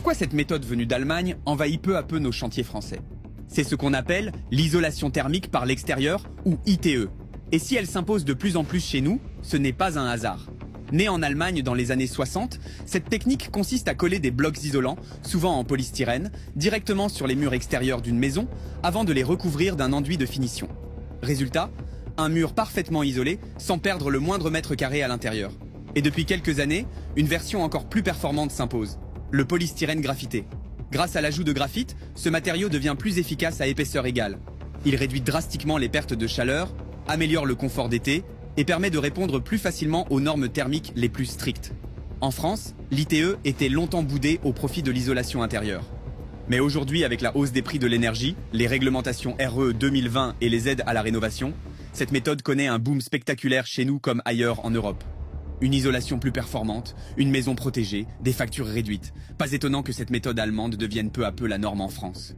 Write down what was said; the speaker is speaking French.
Pourquoi cette méthode venue d'Allemagne envahit peu à peu nos chantiers français? C'est ce qu'on appelle l'isolation thermique par l'extérieur, ou ITE. Et si elle s'impose de plus en plus chez nous, ce n'est pas un hasard. Née en Allemagne dans les années 60, cette technique consiste à coller des blocs isolants, souvent en polystyrène, directement sur les murs extérieurs d'une maison, avant de les recouvrir d'un enduit de finition. Résultat, un mur parfaitement isolé, sans perdre le moindre mètre carré à l'intérieur. Et depuis quelques années, une version encore plus performante s'impose, le polystyrène graphité. Grâce à l'ajout de graphite, ce matériau devient plus efficace à épaisseur égale. Il réduit drastiquement les pertes de chaleur, améliore le confort d'été et permet de répondre plus facilement aux normes thermiques les plus strictes. En France, l'ITE était longtemps boudé au profit de l'isolation intérieure. Mais aujourd'hui, avec la hausse des prix de l'énergie, les réglementations RE 2020 et les aides à la rénovation, cette méthode connaît un boom spectaculaire chez nous comme ailleurs en Europe. Une isolation plus performante, une maison protégée, des factures réduites. Pas étonnant que cette méthode allemande devienne peu à peu la norme en France.